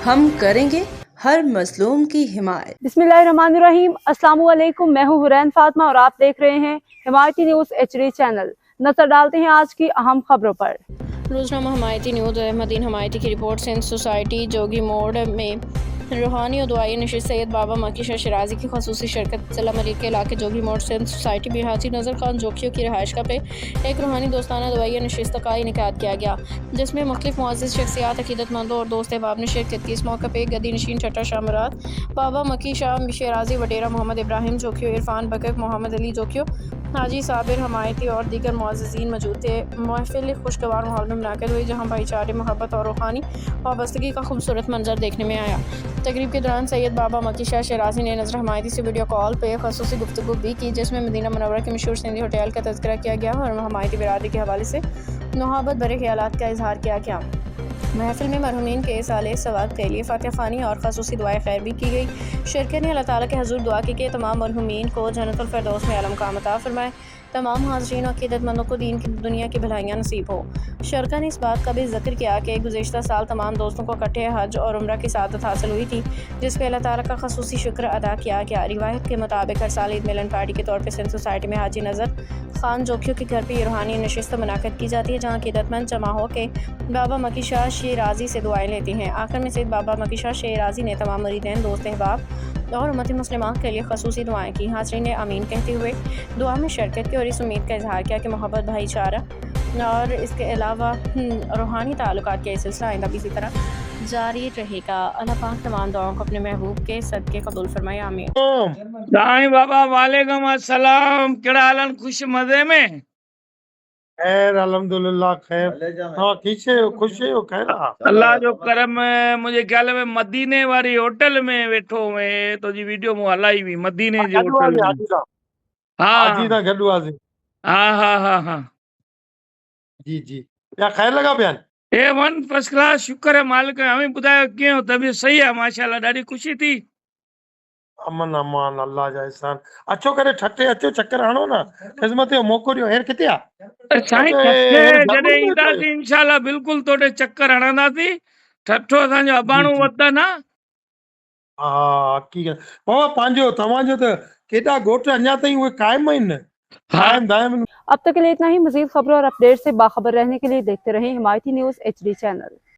हम करेंगे हर मजलूम की हिमायत। बिस्मिल्लाहिर्रहमानिर्रहीम। अस्सलाम वालेकुम। मैं हूँ हुरैन फातिमा और आप देख रहे हैं हिमायती न्यूज़ HD चैनल। नजर डालते हैं आज की अहम खबरों पर। रोजनामा हिमायती न्यूज़ अहमदीन हिमायती की रिपोर्ट सिंध सोसाइटी जोगी मोड़ में रूहानी और दुआई नशिस्त सैयद बाबा मकी शाह शिराजी की खसूसी शिरकत जिला मलिक के इलाके जोगी मोड़ सिंध सोसाइटी में हाजी नज़र खान जोखियों की रिहाइशगाह पे एक रूहानी दोस्ताना दुआई नशिस्त का इनेकाद किया गया, जिसमें मुख्तलिफ मुअज़्ज़िज़ शख्सियात अक़ीदतमंदों और दोस्त अहबाब ने शिरकत की। इस मौके पर गद्दी नशीन छठा शाह मुराद बाबा मकी शाह शिराजी वडेरा मोहम्मद इब्राहिम जोखियो इरफान बकक मोहम्मद अली जोखियो हाजी साबिर हमायती और दीगर मुअज़्ज़िज़ीन मौजूद थे। महफिल खुशगवार माहौल में मुनाक़िद हुई, जहाँ भाईचारे, मोहब्बत और रूहानी वाबस्तगी का खूबसूरत मंजर देखने में आया। तकरीब के दौरान सैयद बाबा मकी शाह शिराजी ने नज़र हमायती से वीडियो कॉल पर ख़ुसूसी गुफ्तगू भी की, जिसमें मदीना मुनव्वरा के मशहूर सिंधी होटल का तज़किरा किया गया और हमायती बिरादरी के हवाले से मोहब्बत भरे ख़यालात का इजहार किया गया। महफिल में मरहूमीन के साले सवाब के लिए फातिहा ख़वानी और ख़ुसूसी दुआएं खैर भी की गई। शिरकत ने अल्लाह ताला के हज़ूर दुआ की कि तमाम मरहूमीन को जन्नतुल फ़िरदौस में आला मुक़ाम अता फ़रमाए, तमाम हाज़रीन और अक़ीदतमंदों को दीन की दुनिया की भलाइयाँ नसीब हो। शरका ने इस बात का भी ज़िक्र किया कि गुज़िश्ता साल तमाम दोस्तों को इकट्ठे हज और उम्रा की सआदत हासिल हुई थी, जिस पर अल्लाह ताला का ख़ुसूसी शुक्र अदा किया गया। रिवायत के मुताबिक हर साल ईद मिलन पार्टी के तौर पर सिंध सोसाइटी में हाजी नज़र खान जोखियों के घर पर ये रूहानी नशिस्त मुनाक़िद की जाती है, जहाँ अक़ीदतमंद जमा हो के बाबा मकी शाह शिराजी से दुआएं लेती हैं। आखिर में सैयद बाबा मकी शाह शिराजी ने तमाम मुरीदैन, दोस्त अहबाब और उम्मत मुस्लिमा के लिए ख़ुसूसी दुआएं की। हाज़रीन ने आमीन कहते हुए दुआ में शिरकत की और इस उम्मीद का इजहार किया कि मोहब्बत, भाईचारा और इसके अलावा रूहानी ताल्लुकात का सिलसिला आइंदा भी इसी तरह जारी रहेगा। अल्लाह पाक तमाम दुआओं को अपने महबूब के सदके कबूल फरमाए, आमीन। साईं बाबा वालेकुम अस्सलाम। केड़ा हालन? खुश मज़े में? खैर अल्हम्दुलिल्लाह खैर। हाँ खुश हो खैर। अल्लाह जो करम है। मुझे ख्याल में मदीने वाली होटल में बैठो में तो जी वीडियो मु हलाई हुई मदीने जी होटल में। हाजी हाँ दा गड्डू आजी। हाँ हाँ हाँ हाँ जी जी या खैर लगा बयान। ए वन फर्स्ट क्लास, शुक्र है मालिक। हमें बुधायो कीअं तबीयत सही है? माशाल्लाह ॾाढी खुशी थी। अमन अमान अल्लाह जा एहसान। अचो करे ठटे अचो, चक्कर हणो ना, ख़िदमत जो मौको ॾियो। हेर किथे आ? साईं ठठे जॾहिं ईंदासीं इंशाल्लाह बिल्कुलु तोड़े चक्कर हणंदासीं। ठठो असांजो अबाणो वतन आहे। हाँ की बाबा पंहिंजो तव्हांजो त केॾा ॻोठ अञा ताईं उहे क़ाइम आहिनि। कायम दायम। अब तक के लिए इतना ही। मजीद खबरों और अपडेट से बाखबर रहने के लिए देखते रहें हिमायती न्यूज़ HD चैनल।